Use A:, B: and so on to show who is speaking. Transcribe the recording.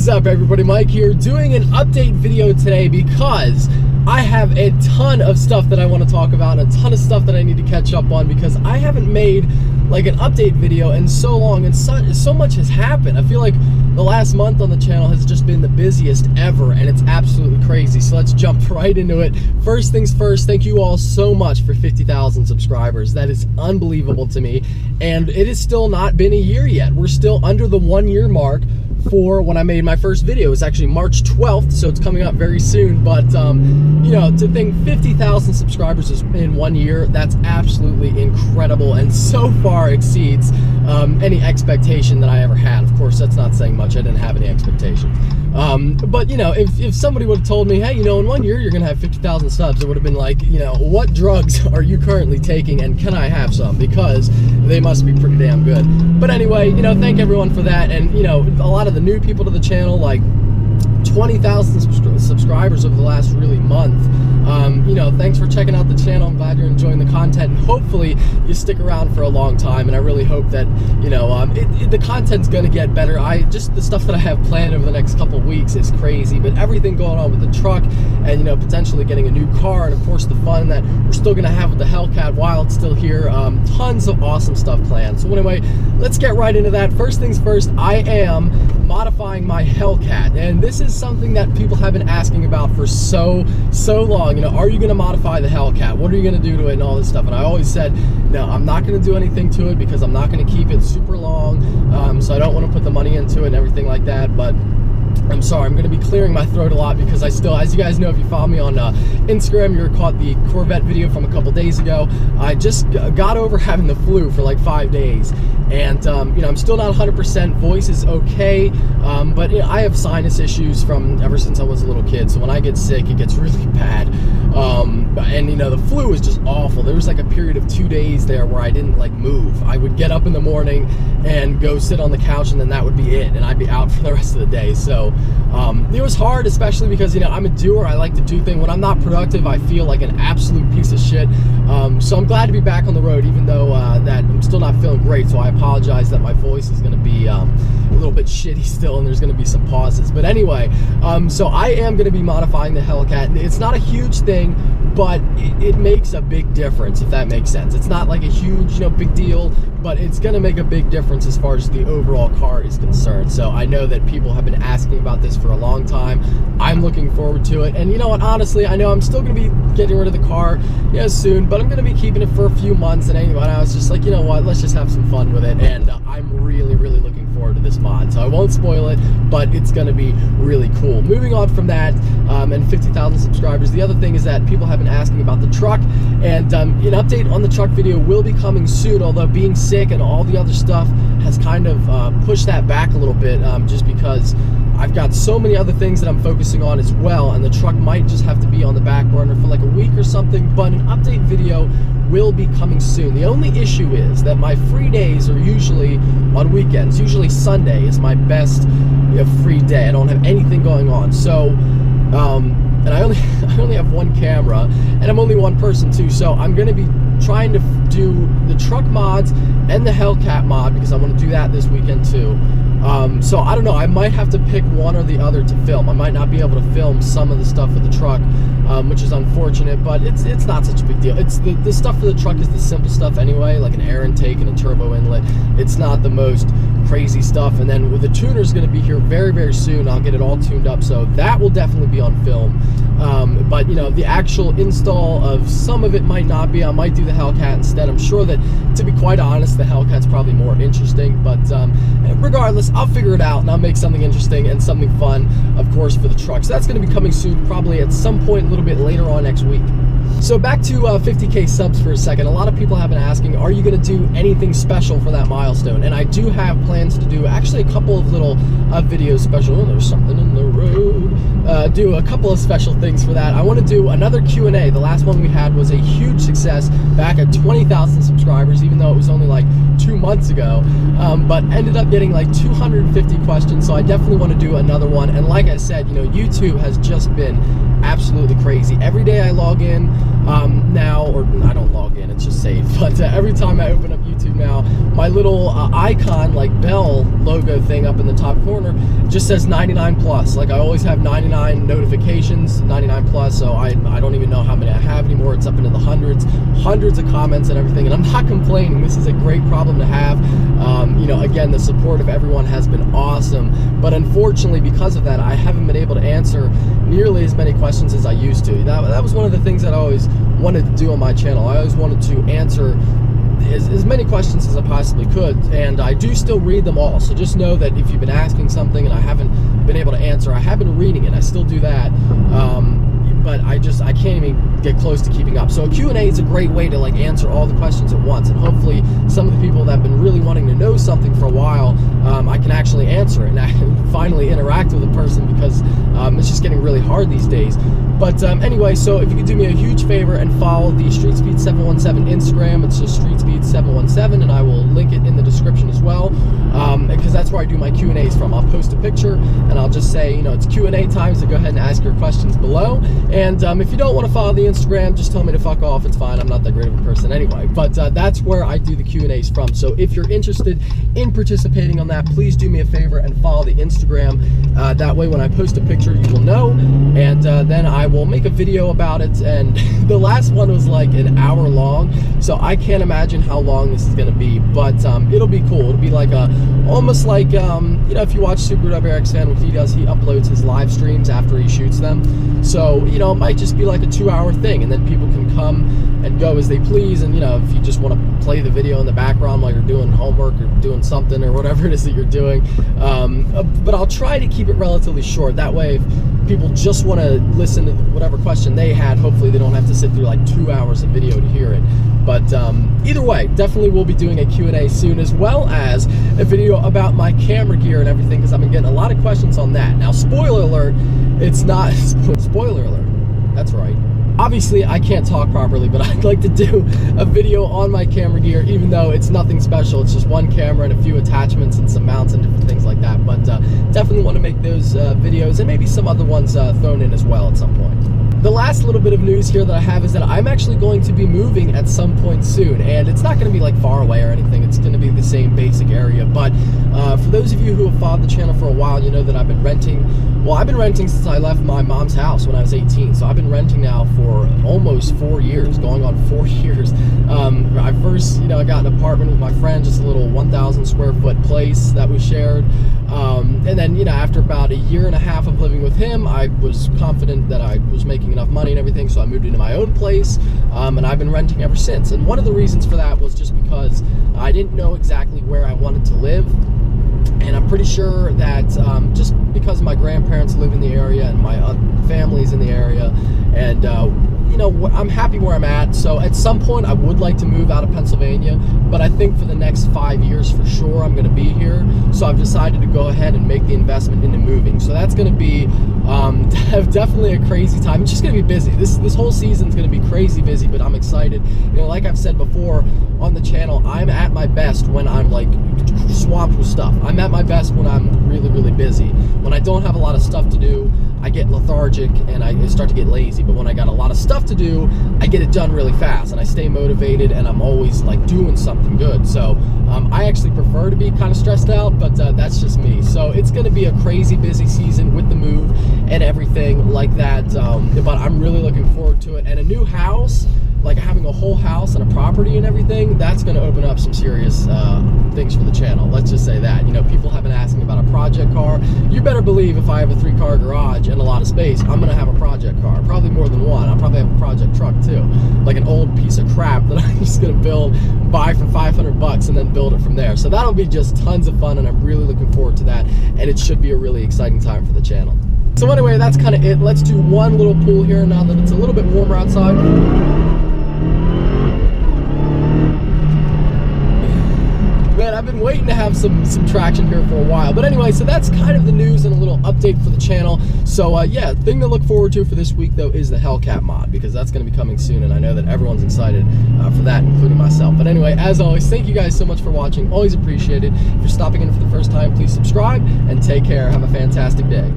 A: What's up everybody, Mike here, doing an update video today because I have a ton of stuff that I want to talk about, and a ton of stuff that I need to catch up on because I haven't made like an update video in so long, and so much has happened. I feel like the last month on the channel has just been the busiest ever, and it's absolutely crazy. So let's jump right into it. First things first, thank you all so much for 50,000 subscribers. That is unbelievable to me, and it has still not been a year yet. We're still under the 1 year mark for when I made my first video. It's actually March 12th, so it's coming up very soon. But you know, to think 50,000 subscribers in 1 year, that's absolutely incredible, and so far exceeds any expectation that I ever had. Of course, that's not saying much. I didn't have any expectations. But you know, if somebody would have told me, hey, you know, in 1 year you're gonna have 50,000 subs, it would have been like, you know, what drugs are you currently taking, and can I have some, because they must be pretty damn good. But anyway, you know, thank everyone for that. And you know, a lot of the new people to the channel, like 20,000 subscribers over the last really month. You know, thanks for checking out the channel. I'm glad you're enjoying the content, and hopefully you stick around for a long time. And I really hope that, you know, the content's gonna get better. Just the stuff that I have planned over the next couple weeks is crazy, but everything going on with the truck, and you know, potentially getting a new car, and of course the fun that we're still gonna have with the Hellcat while it's still here. Tons of awesome stuff planned. So anyway, let's get right into that. First things first, I am modifying my Hellcat, and this is something that people have been asking about for so long. You know, are you going to modify the Hellcat? What are you going to do to it and all this stuff? And I always said, no, I'm not going to do anything to it because I'm not going to keep it super long, so I don't want to put the money into it and everything like that. But I'm sorry, I'm going to be clearing my throat a lot because I still, as you guys know, if you follow me on Instagram, you caught the Corvette video from a couple days ago. I just got over having the flu for like 5 days, and you know, I'm still not 100%. Voice is okay, but you know, I have sinus issues from ever since I was a little kid, so when I get sick, it gets really bad. And you know, the flu is just awful. There was like a period of 2 days there where I didn't like move. I would get up in the morning and go sit on the couch, and then that would be it, and I'd be out for the rest of the day. So it was hard, especially because, you know, I'm a doer. I like to do things. When I'm not productive, I feel like an absolute piece of shit. So I'm glad to be back on the road, even though that I'm still not feeling great. So I apologize that my voice is going to be a little bit shitty still, and there's going to be some pauses. But anyway, so I am going to be modifying the Hellcat. It's not a huge thing, but it makes a big difference, if that makes sense. It's not like a huge, you know, big deal, but it's going to make a big difference as far as the overall car is concerned. So I know that people have been asking about this for a long time. I'm looking forward to it. And you know what, honestly, I know I'm still going to be getting rid of the car, you know, soon, but I'm going to be keeping it for a few months. And anyway, I was just like, you know what, let's just have some fun with it. And I'm really looking forward to this mod. So I won't spoil it, but it's going to be really cool. Moving on from that, and 50,000 subscribers, the other thing is that people have been asking about the truck, and an update on the truck video will be coming soon, although being sick and all the other stuff has kind of pushed that back a little bit, just because I've got so many other things that I'm focusing on as well, and the truck might just have to be on the back burner for like a week or something. But an update video will be coming soon. The only issue is that my free days are usually on weekends. Usually Sunday is my best, you know, free day. I don't have anything going on. So and I only have one camera, and I'm only one person too, so I'm going to be trying to do the truck mods and the Hellcat mod because I want to do that this weekend too. So I don't know, I might have to pick one or the other to film. I might not be able to film some of the stuff for the truck, which is unfortunate, but it's not such a big deal. It's the stuff for the truck is the simple stuff anyway, like an air intake and a turbo inlet. It's not the most crazy stuff. And then with the tuner is going to be here very soon. I'll get it all tuned up, so that will definitely be on film. But you know, the actual install of some of it might not be. I might do the Hellcat instead. I'm sure that, to be quite honest, the Hellcat's probably more interesting, but regardless, I'll figure it out and I'll make something interesting and something fun, of course, for the truck. So that's going to be coming soon, probably at some point a little bit later on next week. So back to 50K subs for a second. A lot of people have been asking, are you going to do anything special for that milestone? And I do have plans to do actually a couple of little videos special. Oh, there's something in the road. Do a couple of special things for that. I want to do another Q&A. The last one we had was a huge success back at 20,000 subscribers, even though it was only like 2 months ago, but ended up getting like 250 questions. So I definitely want to do another one. And like I said, you know, YouTube has just been absolutely crazy. Every day I log in now, or I don't log in, it's just saved, but every time I open up YouTube now, my my little icon, like bell logo thing up in the top corner, just says 99 plus. Like I always have 99 notifications, 99 plus, so I don't even know how many I have anymore. It's up into the hundreds of comments and everything, and I'm not complaining. This is a great problem to have. You know, again, the support of everyone has been awesome, but unfortunately because of that, I haven't been able to answer nearly as many questions as I used to. That was one of the things that I always wanted to do on my channel. I always wanted to answer as many questions as I possibly could, and I do still read them all. So just know that if you've been asking something and I haven't been able to answer, I have been reading it. I still do that, but I can't even get close to keeping up. So a Q&A is a great way to like answer all the questions at once, and hopefully some of the people that have been really wanting to know something for a while, I can actually answer it and I can finally interact with the person, because it's just getting really hard these days. But anyway, so if you could do me a huge favor and follow the StreetSpeed717 Instagram, it's just StreetSpeed717, and I will link it in the description as well, because that's where I do my Q&As from. I'll post a picture and I'll just say, you know, it's Q&A time, so go ahead and ask your questions below. And if you don't want to follow the Instagram, just tell me to fuck off. It's fine. I'm not that great of a person anyway. But that's where I do the Q&As from. So if you're interested in participating on that, please do me a favor and follow the Instagram. That way when I post a picture, you will know, and then I will make a video about it. And the last one was like an hour long, so I can't imagine how long this is going to be, but it'll be cool. It'll be like almost like, you know, if you watch Super WRX Fan, what he does, he uploads his live streams after he shoots them. So, you know, it might just be like a 2-hour thing, and then people can come and go as they please. And, you know, if you just want to play the video in the background while you're doing homework or doing something or whatever it is that you're doing. But I'll try to keep it relatively short. That way, if people just want to listen to whatever question they had, hopefully they don't have to sit through like 2 hours of video to hear it. But either way, definitely we'll be doing a Q&A soon, as well as a video about my camera gear and everything, because I've been getting a lot of questions on that. Now, spoiler alert, it's not, spoiler alert, that's right. Obviously, I can't talk properly, but I'd like to do a video on my camera gear, even though it's nothing special. It's just one camera and a few attachments and some mounts and different things like that. But definitely want to make those videos, and maybe some other ones thrown in as well at some point. The last little bit of news here that I have is that I'm actually going to be moving at some point soon, and it's not going to be like far away or anything. It's going to be the same basic area, but for those of you who have followed the channel for a while, you know that I've been renting. Well, I've been renting since I left my mom's house when I was 18, so I've been renting now for almost 4 years, going on 4 years. I first, you know, I got an apartment with my friend, just a little 1,000 square foot place that we shared. And then, you know, after about 1.5 years of living with him, I was confident that I was making enough money and everything, so I moved into my own place, and I've been renting ever since. And one of the reasons for that was just because I didn't know exactly where I wanted to live, and I'm pretty sure that just because my grandparents live in the area and my family's in the area, and you know, I'm happy where I'm at. So at some point I would like to move out of Pennsylvania, but I think for the next 5 years for sure I'm going to be here. So I've decided to go ahead and make the investment into moving. So that's going to be definitely a crazy time. It's just going to be busy. This whole season's going to be crazy busy, but I'm excited. You know, like I've said before on the channel, I'm at my best when I'm like swamped with stuff. I'm at my best when I'm really, really busy. When I don't have a lot of stuff to do, I get lethargic and I start to get lazy. But when I got a lot of stuff to do, I get it done really fast and I stay motivated, and I'm always like doing something good. So I actually prefer to be kind of stressed out, but that's just me. So it's going to be a crazy busy season with the move and everything like that. But I'm really looking forward to it. And a new house, like having a whole house and a property and everything, that's going to open up some serious things for the channel. Let's just say that. You know, people have been asking about a project car. You better believe if I have a 3-car garage and a lot of space, I'm going to have a project car. Probably more than one. I'll probably have a project truck too. Like an old piece of crap that I'm just going to buy for $500 and then build it from there. So that'll be just tons of fun, and I'm really looking forward to that. And it should be a really exciting time for the channel. So anyway, that's kind of it. Let's do one little pull here now that it's a little bit warmer outside. Man, I've been waiting to have some traction here for a while. But anyway, so that's kind of the news and a little update for the channel. So yeah, thing to look forward to for this week though is the Hellcat mod, because that's going to be coming soon, and I know that everyone's excited for that, including myself. But anyway, as always, thank you guys so much for watching. Always appreciate it. If you're stopping in for the first time, please subscribe and take care. Have a fantastic day.